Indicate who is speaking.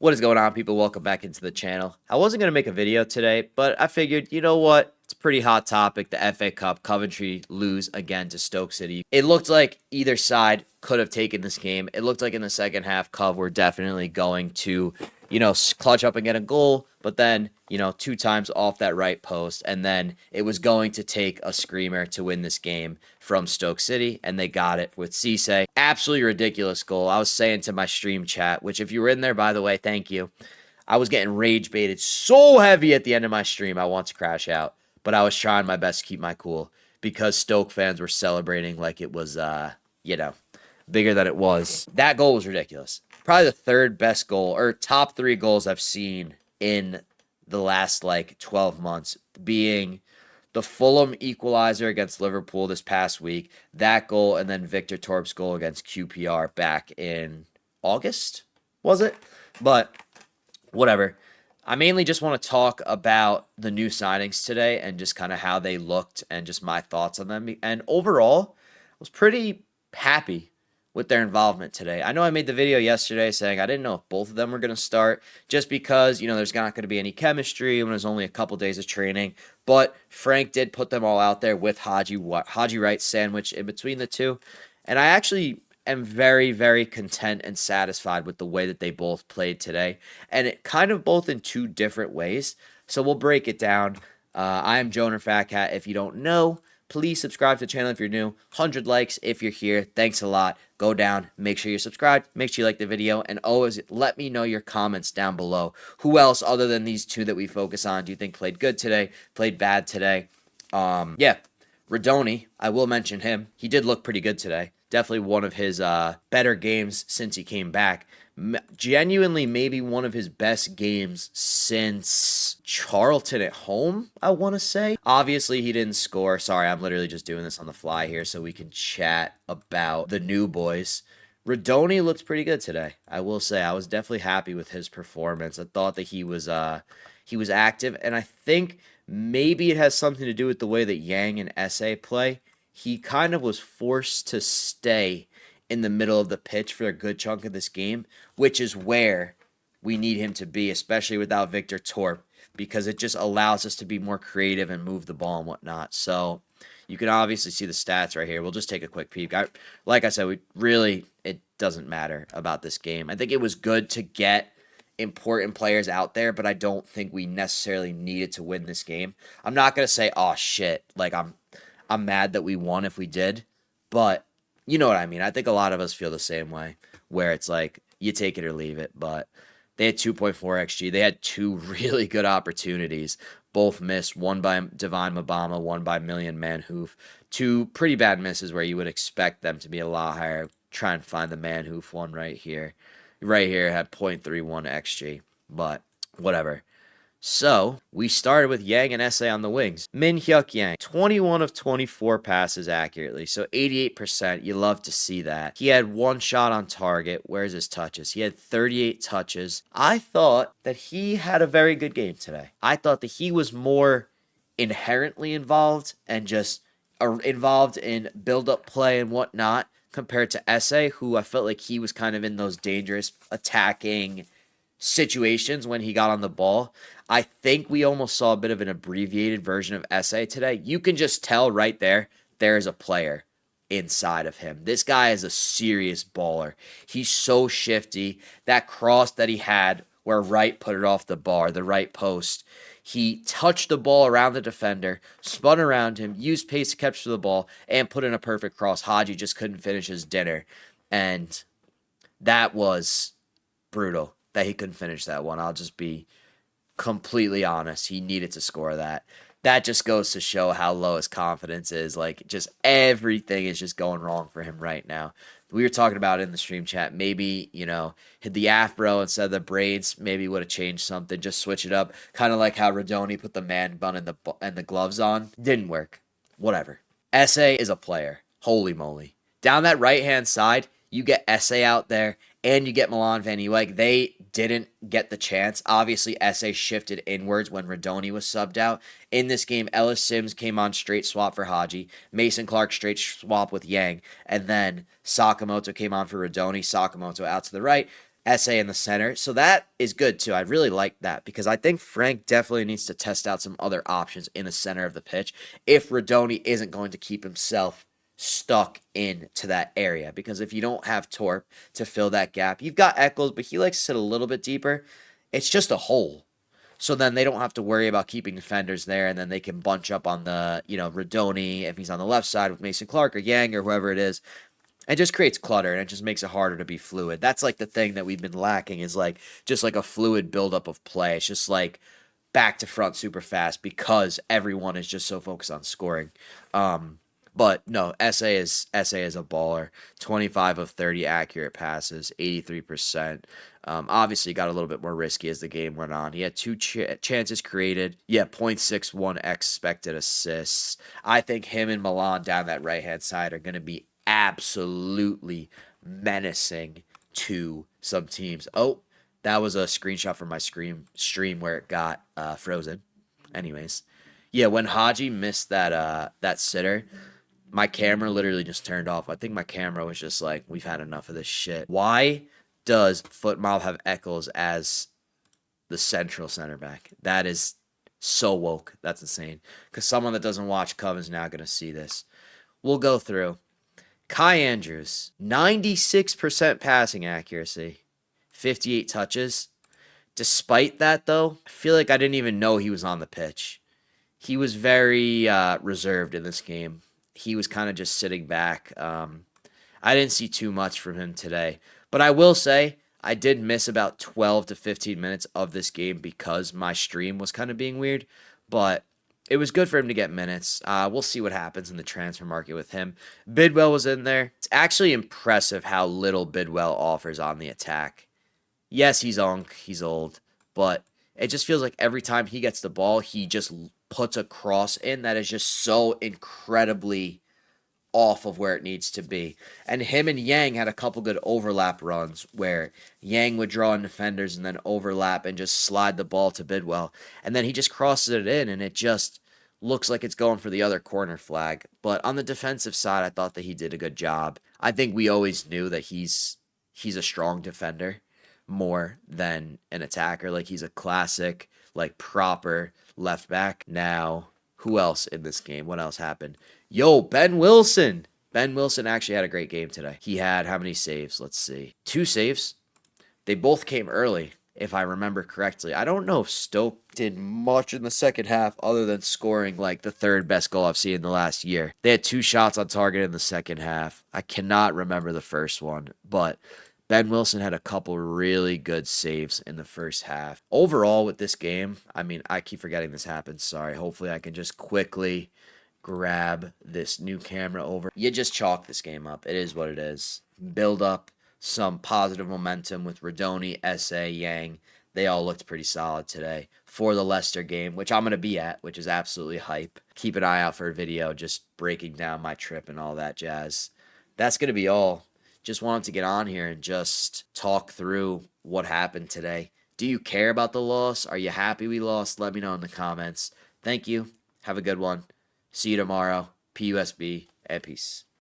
Speaker 1: What is going on, people? Welcome back into the channel. I wasn't going to make a video today, but I figured, you know what? It's a pretty hot topic. The FA Cup, Coventry lose again to Stoke City. It looked like either side could have taken this game. It looked like in the second half, Cov were definitely going to, clutch up and get a goal, but then, two times off that right post, and then it was going to take a screamer to win this game from Stoke City, and they got it with Esse. Absolutely ridiculous goal. I was saying to my stream chat, which if you were in there, by the way, thank you. I was getting rage baited so heavy at the end of my stream, I want to crash out, but I was trying my best to keep my cool because Stoke fans were celebrating like it was, bigger than it was. That goal was ridiculous. Probably the third best goal or top three goals I've seen in the last 12 months, being the Fulham equalizer against Liverpool this past week, that goal, and then Victor Torp's goal against QPR back in August, was it? But whatever. I mainly just want to talk about the new signings today and just kind of how they looked and just my thoughts on them. And overall, I was pretty happy with their involvement today. I know I made the video yesterday saying I didn't know if both of them were going to start just because, there's not going to be any chemistry when there's only a couple days of training. But Frank did put them all out there with Haji Wright sandwich in between the two. And I actually am very, very content and satisfied with the way that they both played today. And it kind of both in two different ways. So we'll break it down. I am Joner Fat Cat. If you don't know, please subscribe to the channel if you're new. 100 likes if you're here. Thanks a lot. Go down. Make sure you're subscribed. Make sure you like the video. And always let me know your comments down below. Who else other than these two that we focus on do you think played good today, played bad today? Rodoni, I will mention him. He did look pretty good today. Definitely one of his better games since he came back. Genuinely maybe one of his best games since Charlton at home, I want to say. Obviously, he didn't score. Sorry, I'm literally just doing this on the fly here so we can chat about the new boys. Rodoni looked pretty good today. I will say I was definitely happy with his performance. I thought that he was active, and I think maybe it has something to do with the way that Yang and Esse play. He kind of was forced to stay in the middle of the pitch for a good chunk of this game, which is where we need him to be, especially without Victor Torp, because it just allows us to be more creative and move the ball and whatnot. So you can obviously see the stats right here. We'll just take a quick peek. Like I said, it doesn't matter about this game. I think it was good to get important players out there, but I don't think we necessarily needed to win this game. I'm not going to say, oh, shit, I'm mad that we won if we did, but you know what I mean. I think a lot of us feel the same way, where it's like you take it or leave it. But they had 2.4 XG. They had two really good opportunities, both missed. One by Divine Mabama, one by Million Manhoof. Two pretty bad misses where you would expect them to be a lot higher. Try and find the Manhoof one right here. Right here had 0.31 XG, but whatever. So, we started with Yang and Esse on the wings. Min Hyuk Yang, 21 of 24 passes accurately, so 88%. You love to see that. He had one shot on target. Where's his touches? He had 38 touches. I thought that he had a very good game today. I thought that he was more inherently involved and just involved in build-up play and whatnot compared to Esse, who I felt like he was kind of in those dangerous attacking situations when he got on the ball. I think we almost saw a bit of an abbreviated version of Esse today. You can just tell right there is a player inside of him. This guy is a serious baller. He's so shifty. That cross that he had where Wright put it off the bar, the right post, he touched the ball around the defender, spun around him, used pace to catch the ball, and put in a perfect cross. Haji just couldn't finish his dinner. And that was brutal that he couldn't finish that one. I'll just be completely honest. He needed to score that. That just goes to show how low his confidence is. Just everything is just going wrong for him right now. We were talking about it in the stream chat. Maybe, hit the afro instead of the braids. Maybe would have changed something. Just switch it up. Kind of like how Rodoni put the man bun and the gloves on. Didn't work. Whatever. Esse is a player. Holy moly. Down that right-hand side, you get Esse out there, and you get Milan Van Eweg. They didn't get the chance. Obviously, Esse shifted inwards when Rodoni was subbed out. In this game, Ellis Sims came on straight swap for Haji. Mason Clark straight swap with Yang. And then Sakamoto came on for Rodoni. Sakamoto out to the right. Esse in the center. So that is good too. I really like that because I think Frank definitely needs to test out some other options in the center of the pitch if Rodoni isn't going to keep himself stuck into that area. Because if you don't have Torp to fill that gap, you've got Eccles, but he likes to sit a little bit deeper. It's just a hole. So then they don't have to worry about keeping defenders there, and then they can bunch up on the, Rodoni if he's on the left side with Mason Clark or Yang or whoever it is. It just creates clutter and it just makes it harder to be fluid. That's like the thing that we've been lacking is like just like a fluid buildup of play. It's just like back to front super fast because everyone is just so focused on scoring. But no, Esse is a baller. 25 of 30 accurate passes, 83%. Obviously got a little bit more risky as the game went on. He had two chances created. Yeah, 0.61 expected assists. I think him and Milan down that right-hand side are going to be absolutely menacing to some teams. Oh, that was a screenshot from my stream where it got frozen. Anyways, yeah, when Haji missed that sitter, my camera literally just turned off. I think my camera was just like, we've had enough of this shit. Why does Footmob have Eccles as the central center back? That is so woke. That's insane. Because someone that doesn't watch Cov is now going to see this. We'll go through. Kai Andrews, 96% passing accuracy, 58 touches. Despite that, though, I feel like I didn't even know he was on the pitch. He was very reserved in this game. He was kind of just sitting back. I didn't see too much from him today. But I will say, I did miss about 12 to 15 minutes of this game because my stream was kind of being weird. But it was good for him to get minutes. We'll see what happens in the transfer market with him. Bidwell was in there. It's actually impressive how little Bidwell offers on the attack. Yes, he's old, but it just feels like every time he gets the ball, he just puts a cross in that is just so incredibly off of where it needs to be. And him and Yang had a couple good overlap runs where Yang would draw in defenders and then overlap and just slide the ball to Bidwell. And then he just crosses it in and it just looks like it's going for the other corner flag. But on the defensive side, I thought that he did a good job. I think we always knew that he's a strong defender more than an attacker. Like he's a classic, like proper left back. Now, who else in this game? What else happened? Yo, Ben Wilson. Ben Wilson actually had a great game today. He had how many saves? Let's see. 2 saves. They both came early, if I remember correctly. I don't know if Stoke did much in the second half other than scoring like the third best goal I've seen in the last year. They had 2 shots on target in the second half. I cannot remember the first one, but Ben Wilson had a couple really good saves in the first half. Overall with this game, I mean, I keep forgetting this happens. Sorry. Hopefully I can just quickly grab this new camera over. You just chalk this game up. It is what it is. Build up some positive momentum with Rodoni, Esse, Yang. They all looked pretty solid today for the Leicester game, which I'm going to be at, which is absolutely hype. Keep an eye out for a video just breaking down my trip and all that jazz. That's going to be all. Just wanted to get on here and just talk through what happened today. Do you care about the loss? Are you happy we lost? Let me know in the comments. Thank you. Have a good one. See you tomorrow. PUSB and peace.